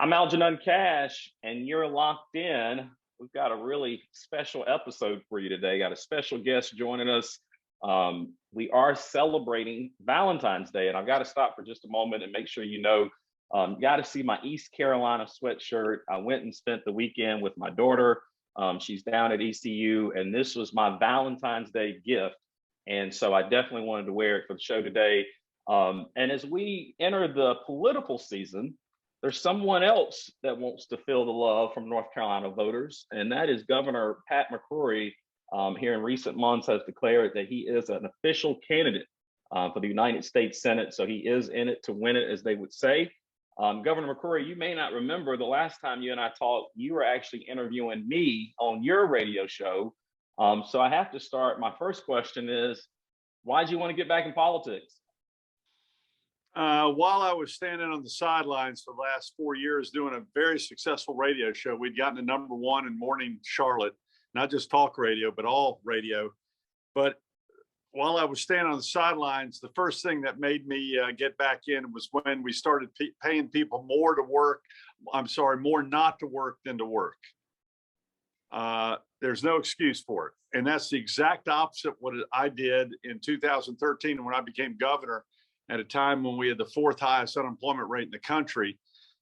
I'm Algenon Cash, and you're locked in. We've got a really special episode for you today. Got a special guest joining us. We are celebrating Valentine's Day, and I've got to stop for just a moment and make sure you know. Got to see my East Carolina sweatshirt. I went and spent the weekend with my daughter. She's down at ECU, and this was my Valentine's Day gift. And so I definitely wanted to wear it for the show today. And as we enter the political season, there's someone else that wants to feel the love from North Carolina voters, and that is Governor Pat McCrory. Here in recent months has declared that he is an official candidate for the United States Senate. So he is in it to win it, as they would say. Governor McCrory, you may not remember the last time you and I talked, you were actually interviewing me on your radio show. So I have to start. My first question is, why did you want to get back in politics? While I was standing on the sidelines for the last 4 years doing a very successful radio show, we'd gotten to #1 in morning Charlotte, not just talk radio, but all radio. But while I was standing on the sidelines, the first thing that made me get back in was when we started paying people more not to work than to work. There's no excuse for it. And that's the exact opposite of what I did in 2013 when I became governor. At a time when we had the 4th highest unemployment rate in the country.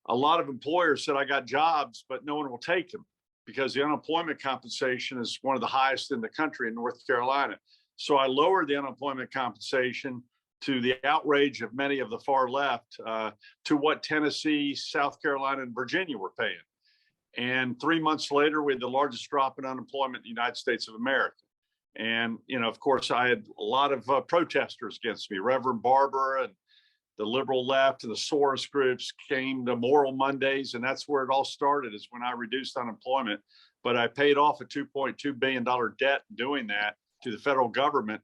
A lot of employers said, I got jobs, but no one will take them because the unemployment compensation is one of the highest in the country in North Carolina. So I lowered the unemployment compensation to the outrage of many of the far left to what Tennessee, South Carolina, and Virginia were paying. And 3 months later, we had the largest drop in unemployment in the United States of America. And, of course, I had a lot of protesters against me. Reverend Barber and the liberal left and the Soros groups came to Moral Mondays. And that's where it all started, is when I reduced unemployment. But I paid off a $2.2 billion debt doing that to the federal government.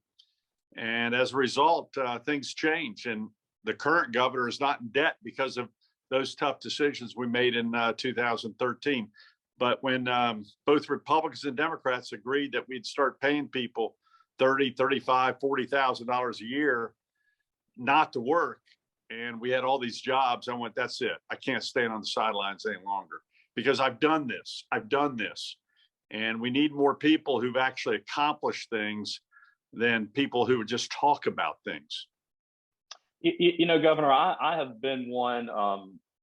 And as a result, things changed. And the current governor is not in debt because of those tough decisions we made in 2013. But when both Republicans and Democrats agreed that we'd start paying people $30,000, $35,000, $40,000 a year not to work, and we had all these jobs, I went, that's it. I can't stand on the sidelines any longer because I've done this. And we need more people who've actually accomplished things than people who would just talk about things. Governor, I have been one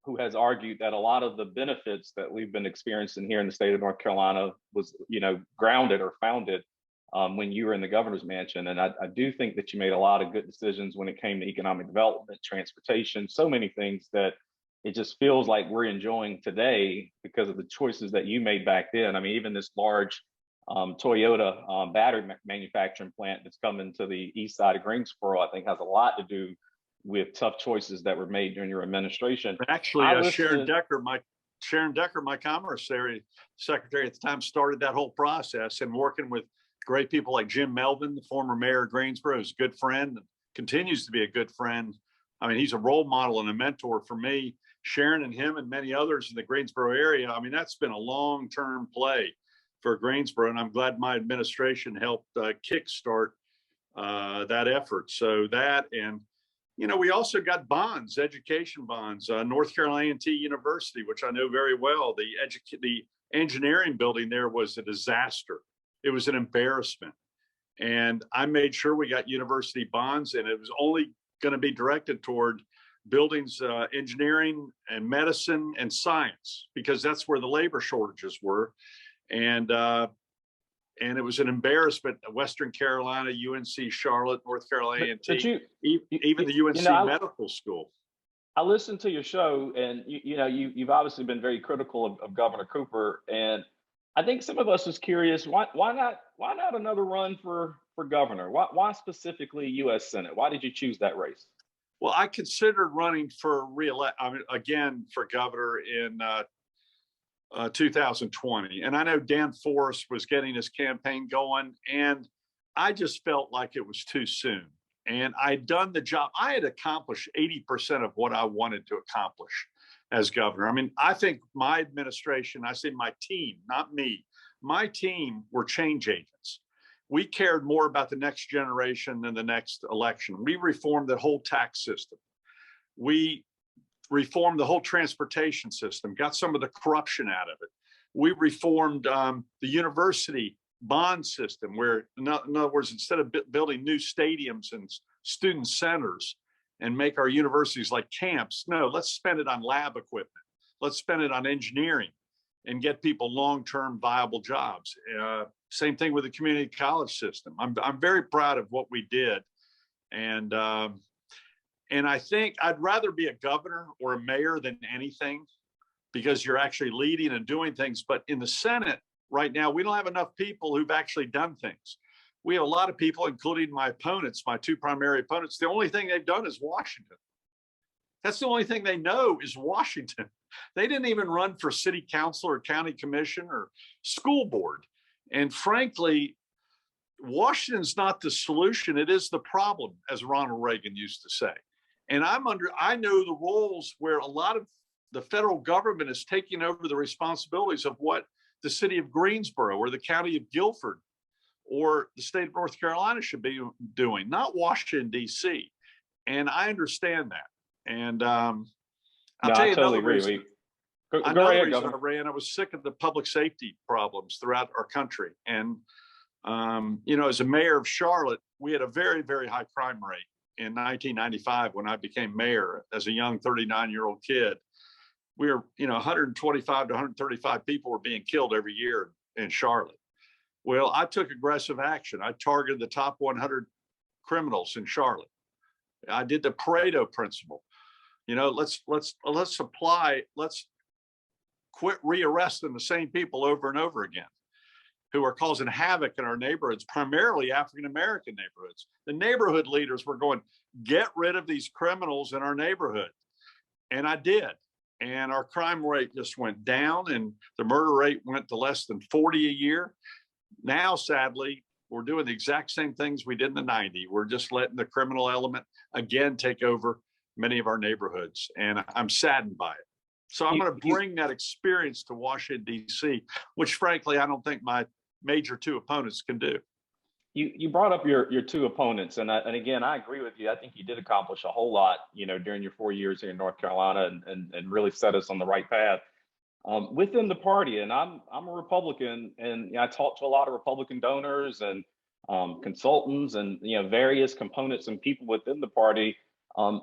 who has argued that a lot of the benefits that we've been experiencing here in the state of North Carolina was, grounded or founded when you were in the governor's mansion. And I do think that you made a lot of good decisions when it came to economic development, transportation, so many things that it just feels like we're enjoying today because of the choices that you made back then. I mean, even this large Toyota battery manufacturing plant that's coming to the east side of Greensboro, I think has a lot to do with tough choices that were made during your administration. Actually, Sharon Decker, my Commerce Secretary at the time, started that whole process, and working with great people like Jim Melvin, the former mayor of Greensboro, who's a good friend and continues to be a good friend. I mean, he's a role model and a mentor for me. Sharon and him and many others in the Greensboro area. I mean, that's been a long-term play for Greensboro, and I'm glad my administration helped kickstart that effort. So that, and we also got bonds, education bonds. North Carolina A&T University, which I know very well, the engineering building there was a disaster. It was an embarrassment. And I made sure we got university bonds, and it was only going to be directed toward buildings, engineering and medicine and science, because that's where the labor shortages were. And it was an embarrassment. Western Carolina, UNC Charlotte, North Carolina A&T, even the UNC Medical School. I listened to your show, and you've obviously been very critical of Governor Cooper, and I think some of us was curious, why not another run for governor? Why specifically U.S. Senate? Why did you choose that race? Well, I considered running for again for governor in 2020. And I know Dan Forrest was getting his campaign going, and I just felt like it was too soon. And I'd done the job. I had accomplished 80% of what I wanted to accomplish as governor. I mean, I think my administration, I say my team, not me, my team were change agents. We cared more about the next generation than the next election. We reformed the whole tax system. We reformed the whole transportation system, got some of the corruption out of it. We reformed the university bond system, where, in other words, instead of building new stadiums and student centers and make our universities like camps, no, let's spend it on lab equipment. Let's spend it on engineering and get people long-term viable jobs. Same thing with the community college system. I'm very proud of what we did. And I think I'd rather be a governor or a mayor than anything, because you're actually leading and doing things. But in the Senate right now, we don't have enough people who've actually done things. We have a lot of people, including my opponents, my two primary opponents. The only thing they've done is Washington. That's the only thing they know is Washington. They didn't even run for city council or county commission or school board. And frankly, Washington's not the solution. It is the problem, as Ronald Reagan used to say. And I know the roles where a lot of the federal government is taking over the responsibilities of what the city of Greensboro or the county of Guilford or the state of North Carolina should be doing, not Washington, D.C. And I understand that. And I'll tell you totally another reason. Go ahead, Governor. I ran, I was sick of the public safety problems throughout our country. And, as a mayor of Charlotte, we had a very, very high crime rate in 1995 when I became mayor as a young 39-year-old kid. We were, 125 to 135 people were being killed every year in Charlotte. Well, I took aggressive action. I targeted the top 100 criminals in Charlotte. I did the Pareto principle. Let's quit rearresting the same people over and over again who are causing havoc in our neighborhoods, primarily African-American neighborhoods. The neighborhood leaders were going, get rid of these criminals in our neighborhood. And I did. And our crime rate just went down, and the murder rate went to less than 40 a year. Now, sadly, we're doing the exact same things we did in the 90s. We're just letting the criminal element again take over many of our neighborhoods. And I'm saddened by it. So I'm going to bring that experience to Washington, D.C., which frankly, I don't think my major two opponents can do. You brought up your two opponents, and again, I agree with you. I think you did accomplish a whole lot, during your 4 years here in North Carolina, and really set us on the right path within the party. And I'm a Republican, and I talk to a lot of Republican donors and consultants, and various components and people within the party.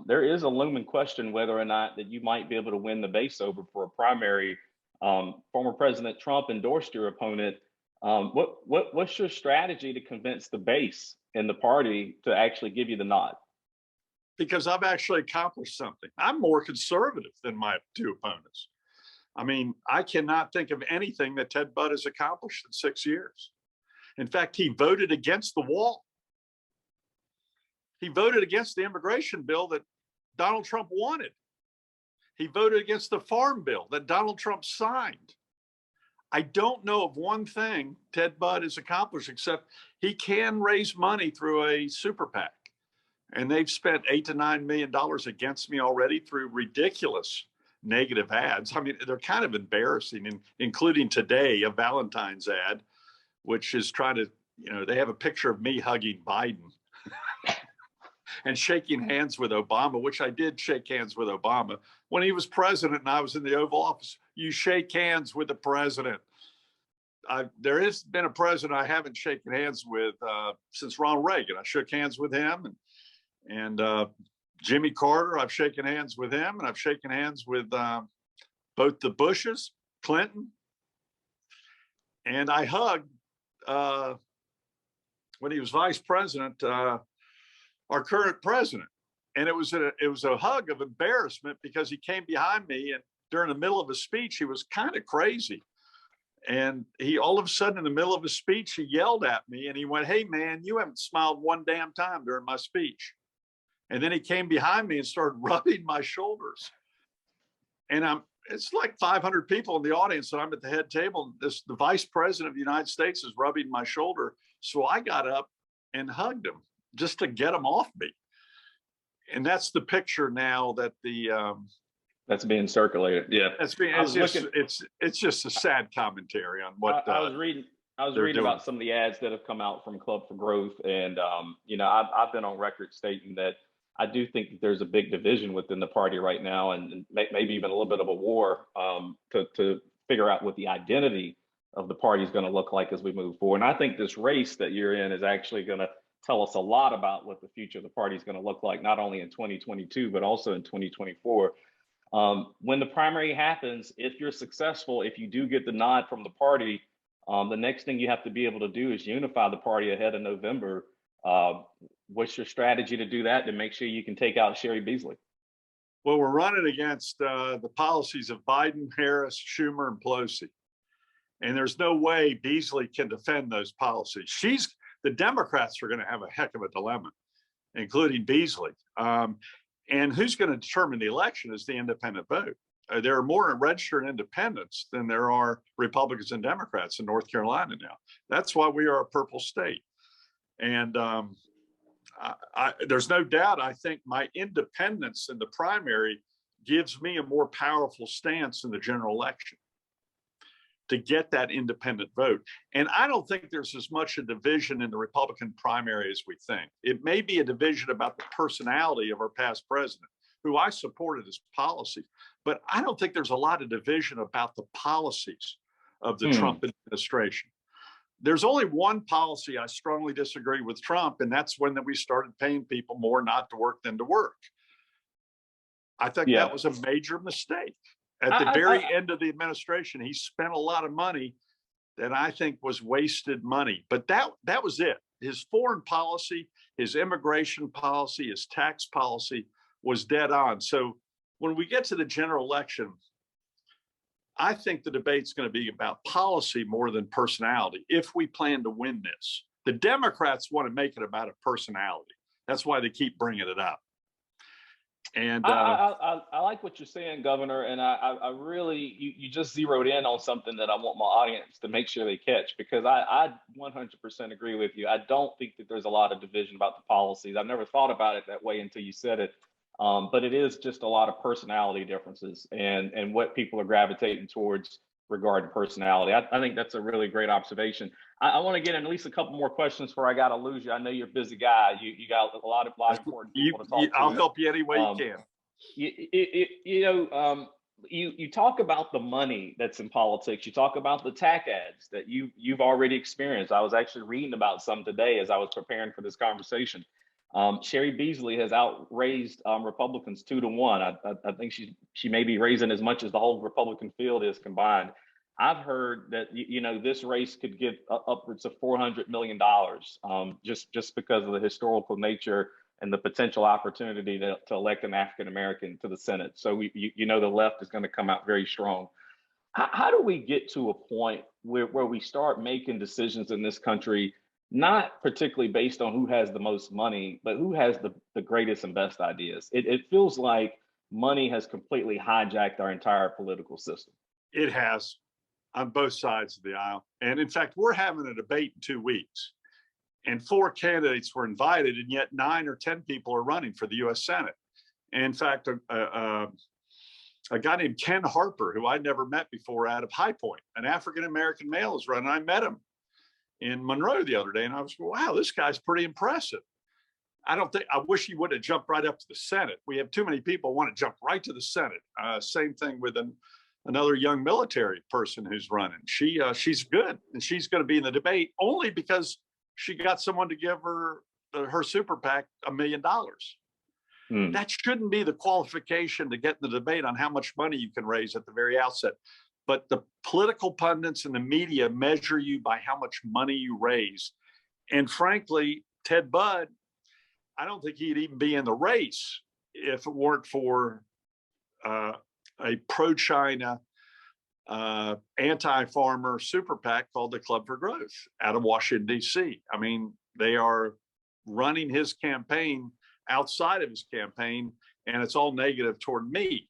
There is a looming question whether or not that you might be able to win the base over for a primary. Former President Trump endorsed your opponent. What's your strategy to convince the base in the party to actually give you the nod? Because I've actually accomplished something. I'm more conservative than my two opponents. I mean, I cannot think of anything that Ted Budd has accomplished in 6 years. In fact, he voted against the wall. He voted against the immigration bill that Donald Trump wanted. He voted against the farm bill that Donald Trump signed. I don't know of one thing Ted Budd has accomplished except he can raise money through a super PAC. And they've spent $8 to $9 million against me already through ridiculous negative ads. I mean, they're kind of embarrassing, including today, a Valentine's ad, which is trying to, they have a picture of me hugging Biden and shaking hands with Obama, which I did shake hands with Obama. When he was president and I was in the Oval Office, you shake hands with the president. There has been a president I haven't shaken hands with since Ronald Reagan. I shook hands with him, and Jimmy Carter, I've shaken hands with him, and I've shaken hands with both the Bushes, Clinton, and I hugged, when he was vice president, our current president. And it was a hug of embarrassment because he came behind me, and during the middle of his speech, he was kind of crazy. And he, all of a sudden in the middle of his speech, he yelled at me and he went, "Hey man, you haven't smiled one damn time during my speech." And then he came behind me and started rubbing my shoulders. And it's like 500 people in the audience, and I'm at the head table. The vice president of the United States is rubbing my shoulder. So I got up and hugged him just to get him off me. And that's the picture now that that's being circulated. Yeah, it's just a sad commentary on what I was reading. I was reading about some of the ads that have come out from Club for Growth, and I've been on record stating that I do think that there's a big division within the party right now, and maybe even a little bit of a war to figure out what the identity of the party is going to look like as we move forward. And I think this race that you're in is actually going to tell us a lot about what the future of the party is going to look like, not only in 2022, but also in 2024. When the primary happens, if you're successful, if you do get the nod from the party, the next thing you have to be able to do is unify the party ahead of November. What's your strategy to do that to make sure you can take out Sherry Beasley? Well, we're running against the policies of Biden, Harris, Schumer, and Pelosi. And there's no way Beasley can defend those policies. The Democrats are going to have a heck of a dilemma, including Beasley. And who's going to determine the election is the independent vote. There are more registered independents than there are Republicans and Democrats in North Carolina now. That's why we are a purple state. And there's no doubt, I think my independence in the primary gives me a more powerful stance in the general election to get that independent vote. And I don't think there's as much a division in the Republican primary as we think. It may be a division about the personality of our past president, who I supported his policies, but I don't think there's a lot of division about the policies of the Trump administration. There's only one policy I strongly disagree with Trump, and that's when we started paying people more not to work than to work. I think that was a major mistake. At the very end of the administration, he spent a lot of money that I think was wasted money. But that was it. His foreign policy, his immigration policy, his tax policy was dead on. So when we get to the general election, I think the debate's going to be about policy more than personality if we plan to win this. The Democrats want to make it about a personality. That's why they keep bringing it up. And I like what you're saying, Governor, and I really you just zeroed in on something that I want my audience to make sure they catch, because I 100% agree with you. I don't think that there's a lot of division about the policies. I've never thought about it that way until you said it, but it is just a lot of personality differences and what people are gravitating towards regarding personality. I think that's a really great observation. I want to get in at least a couple more questions before I got to lose you. I know you're a busy guy. You got a lot of important people to talk to. I'll help you any way you can. You talk about the money that's in politics. You talk about the TAC ads that you've already experienced. I was actually reading about some today as I was preparing for this conversation. Sherry Beasley has outraised Republicans 2-1. I think she may be raising as much as the whole Republican field is combined. I've heard that this race could get upwards of $400 million just because of the historical nature and the potential opportunity to elect an African American to the Senate. So the left is going to come out very strong. How do we get to a point where we start making decisions in this country, not particularly based on who has the most money, but who has the greatest and best ideas? It feels like money has completely hijacked our entire political system. It has, on both sides of the aisle. And in fact, we're having a debate in 2 weeks, and 4 candidates were invited, and yet 9 or 10 people are running for the U.S. Senate. And in fact, a guy named Ken Harper, who I'd never met before, out of High Point, an African-American male, is running. I met him in Monroe the other day, and I was, wow, this guy's pretty impressive. I wish he would have jumped right up to the Senate. We have too many people want to jump right to the Senate. Same thing with another young military person who's running. She's good, and she's going to be in the debate only because she got someone to give her super PAC $1 million. That shouldn't be the qualification to get in the debate on how much money you can raise at the very outset. But the political pundits and the media measure you by how much money you raise. And frankly, Ted Budd, I don't think he'd even be in the race if it weren't for a pro-China, anti-farmer super PAC called the Club for Growth out of Washington, D.C. I mean, they are running his campaign outside of his campaign, and it's all negative toward me.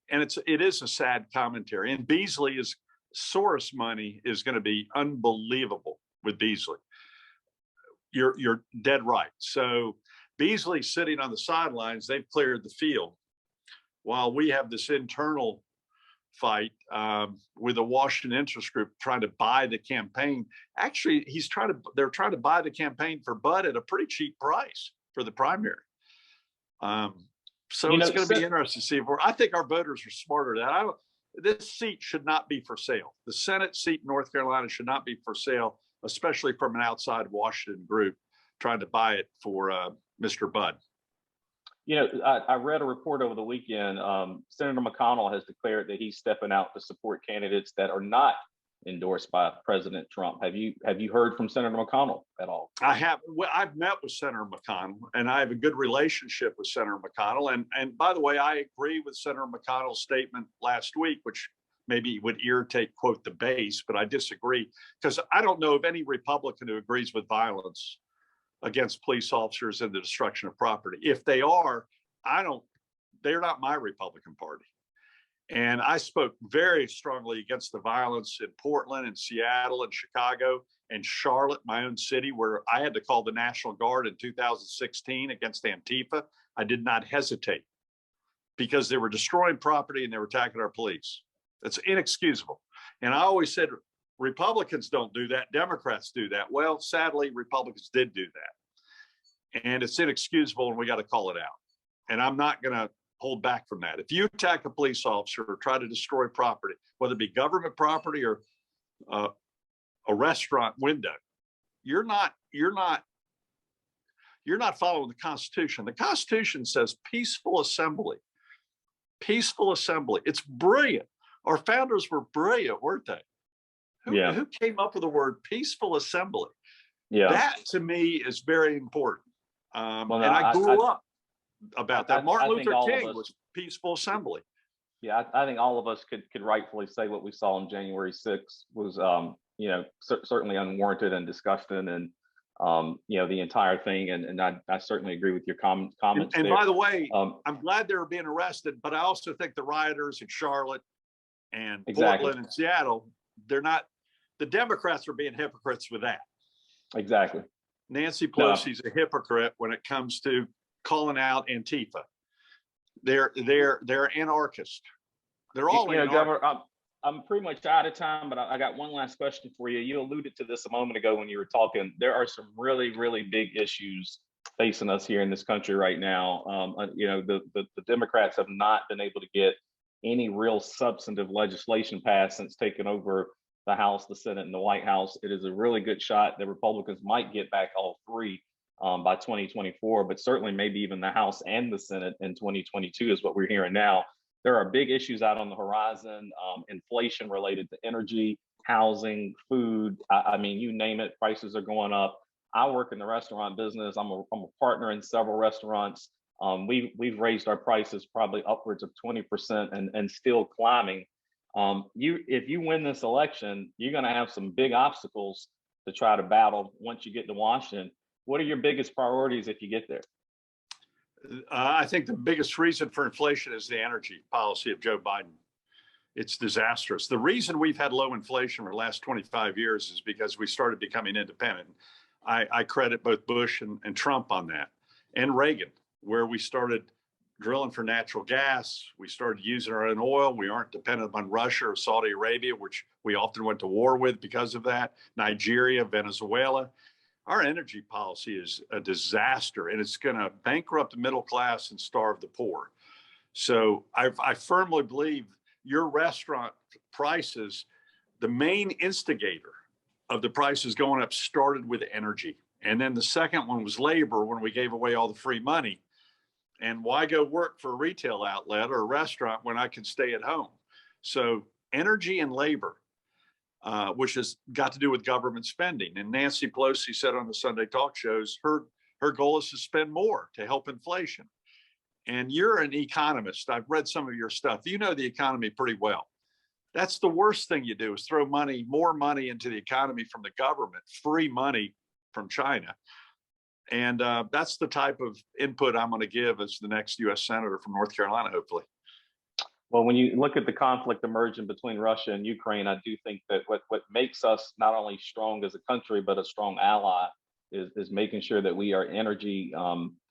And it is a sad commentary. And Beasley's Soros money is going to be unbelievable with Beasley. You're dead right. So Beasley's sitting on the sidelines. They've cleared the field, while we have this internal fight with the Washington interest group trying to buy the campaign. Actually, they're trying to buy the campaign for Budd at a pretty cheap price for the primary. So You it's know, going to be interesting to see. I think our voters are smarter than that. This seat should not be for sale. The Senate seat in North Carolina should not be for sale, especially from an outside Washington group trying to buy it for Mr. Budd. you know, I read a report over the weekend. Senator McConnell has declared that he's stepping out to support candidates that are not endorsed by President Trump. Have you heard from Senator McConnell at all? I have. Well, I've met with Senator McConnell, and I have a good relationship with Senator McConnell. And by the way, I agree with Senator McConnell's statement last week, which maybe would irritate, quote, the base, but I disagree, because I don't know of any Republican who agrees with violence against police officers and the destruction of property. If they are, they're not my Republican Party. And I spoke very strongly against the violence in Portland and Seattle and Chicago and Charlotte, my own city, where I had to call the National Guard in 2016 against Antifa. I did not hesitate because they were destroying property and they were attacking our police. That's inexcusable. And I always said, Republicans don't do that, Democrats do that. Well, sadly, Republicans did do that. And it's inexcusable, and we got to call it out. And I'm not going to hold back from that. If you attack a police officer or try to destroy property, whether it be government property or a restaurant window, you're not following the Constitution. The Constitution says peaceful assembly. Peaceful assembly. It's brilliant. Our founders were brilliant, weren't they? Who came up with the word peaceful assembly? Yeah, that to me is very important. And I grew up about that. Martin Luther King was peaceful assembly. Yeah, I think all of us could rightfully say what we saw on January 6th was, certainly unwarranted and disgusting, and the entire thing. And I certainly agree with your comments. And by the way, I'm glad they were being arrested, but I also think the rioters in Charlotte and Portland and Seattle, they're not. The Democrats are being hypocrites with that. Exactly. Nancy Pelosi's a hypocrite when it comes to calling out Antifa. They're anarchists. They're all anarchists. Governor, I'm pretty much out of time, but I got one last question for you. You alluded to this a moment ago when you were talking. There are some really, really big issues facing us here in this country right now. The Democrats have not been able to get any real substantive legislation passed since taking over the House, the Senate, and the White House. It is a really good shot that Republicans might get back all three by 2024, but certainly maybe even the House and the Senate in 2022 is what we're hearing now. There are big issues out on the horizon, inflation related to energy, housing, food. I mean, you name it, prices are going up. I work in the restaurant business. I'm a partner in several restaurants. We've raised our prices probably upwards of 20% and still climbing. If you win this election, you're going to have some big obstacles to try to battle once you get to Washington. What are your biggest priorities if you get there? I think the biggest reason for inflation is the energy policy of Joe Biden. It's disastrous. The reason we've had low inflation for the last 25 years is because we started becoming independent. I credit both Bush and Trump on that, and Reagan, where we started drilling for natural gas. We started using our own oil. We aren't dependent on Russia or Saudi Arabia, which we often went to war with because of that. Nigeria, Venezuela. Our energy policy is a disaster, and it's going to bankrupt the middle class and starve the poor. So I firmly believe your restaurant prices, the main instigator of the prices going up started with energy. And then the second one was labor, when we gave away all the free money. And why go work for a retail outlet or a restaurant when I can stay at home? So energy and labor, which has got to do with government spending. And Nancy Pelosi said on the Sunday talk shows, her goal is to spend more to help inflation. And you're an economist. I've read some of your stuff. You know the economy pretty well. That's the worst thing you do, is throw more money into the economy from the government, free money from China. And that's the type of input I'm going to give as the next U.S. Senator from North Carolina, hopefully. Well, when you look at the conflict emerging between Russia and Ukraine, I do think that what makes us not only strong as a country, but a strong ally is making sure that we are energy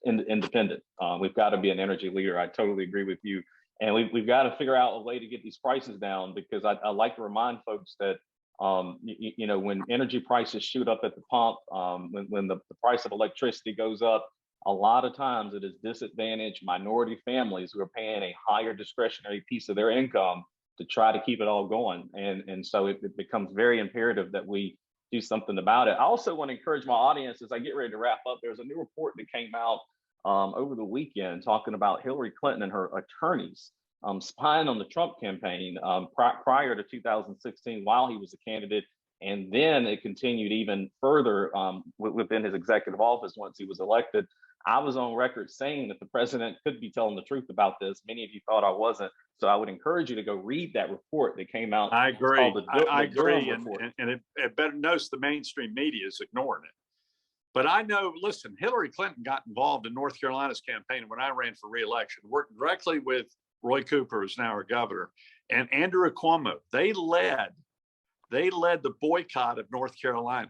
independent. We've got to be an energy leader. I totally agree with you. And we've got to figure out a way to get these prices down, because I like to remind folks that when energy prices shoot up at the pump, when the price of electricity goes up, a lot of times it is disadvantaged minority families who are paying a higher discretionary piece of their income to try to keep it all going. And so it becomes very imperative that we do something about it. I also want to encourage my audience as I get ready to wrap up. There's a new report that came out over the weekend talking about Hillary Clinton and her attorneys spying on the Trump campaign prior to 2016 while he was a candidate. And then it continued even further within his executive office once he was elected. I was on record saying that the president could be telling the truth about this. Many of you thought I wasn't. So I would encourage you to go read that report that came out. I agree. I agree. And it better notice the mainstream media is ignoring it. But I know, listen, Hillary Clinton got involved in North Carolina's campaign when I ran for re-election, worked directly with Roy Cooper, who's now our governor, and Andrew Cuomo. They led the boycott of North Carolina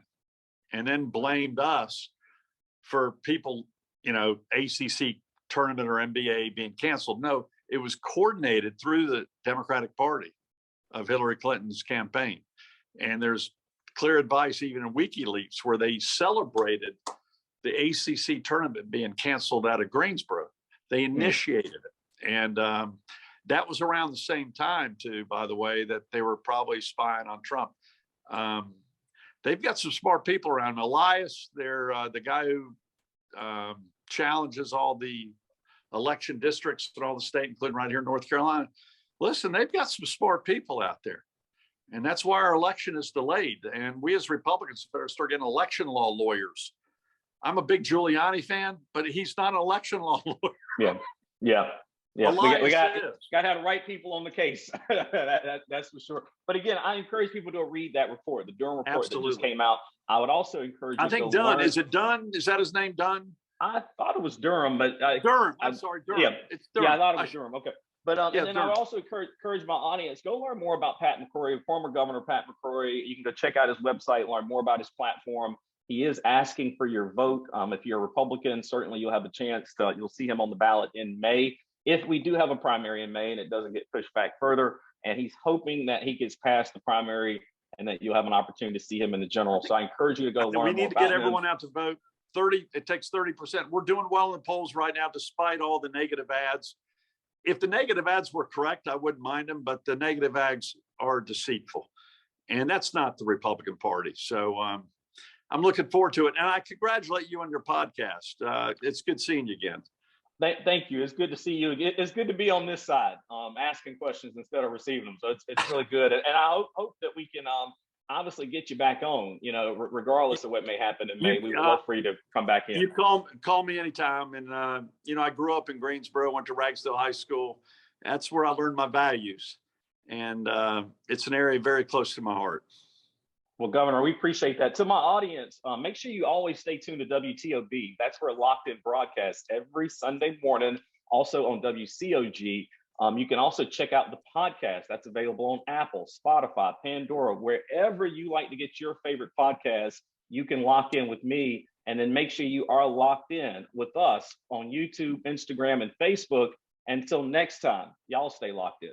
and then blamed us for people, ACC tournament or NBA being canceled. No, it was coordinated through the Democratic Party of Hillary Clinton's campaign. And there's clear advice even in WikiLeaks where they celebrated the ACC tournament being canceled out of Greensboro. They initiated it. And that was around the same time, too, by the way, that they were probably spying on Trump. They've got some smart people around. Elias, they're the guy who challenges all the election districts in all the state, including right here in North Carolina. Listen, they've got some smart people out there. And that's why our election is delayed. And we as Republicans better start getting election law lawyers. I'm a big Giuliani fan, but he's not an election law lawyer. Yeah. We got to have the right people on the case. That's for sure. But again, I encourage people to read that report, the Durham report that just came out. I would also encourage you I think Dunn. Is it Dunn? Is that his name, Dunn? I thought it was Durham, but Durham. I'm sorry, Durham. Yeah, it's Durham. I thought it was Durham. Okay. But and then Durham. I would also encourage my audience, go learn more about Pat McCrory, former Governor Pat McCrory. You can go check out his website, learn more about his platform. He is asking for your vote. If you're a Republican, certainly you'll have a chance you'll see him on the ballot in May. If we do have a primary in May and it doesn't get pushed back further, and he's hoping that he gets past the primary and that you'll have an opportunity to see him in the general. So I encourage you to go learn more. We need to get everyone out to vote. It takes 30%. We're doing well in the polls right now, despite all the negative ads. If the negative ads were correct, I wouldn't mind them, but the negative ads are deceitful. And that's not the Republican Party. So I'm looking forward to it. And I congratulate you on your podcast. It's good seeing you again. Thank you. It's good to see you. It's good to be on this side, asking questions instead of receiving them. So it's really good. And I hope that we can obviously get you back on, regardless of what may happen in May. We would love for you to come back in. You call me anytime. And, I grew up in Greensboro, went to Ragsdale High School. That's where I learned my values. And it's an area very close to my heart. Well, Governor, we appreciate that. To my audience, make sure you always stay tuned to WTOB. That's where Locked In broadcasts every Sunday morning, also on WCOG. You can also check out the podcast. That's available on Apple, Spotify, Pandora, wherever you like to get your favorite podcast. You can lock in with me, and then make sure you are locked in with us on YouTube, Instagram, and Facebook. Until next time, y'all stay locked in.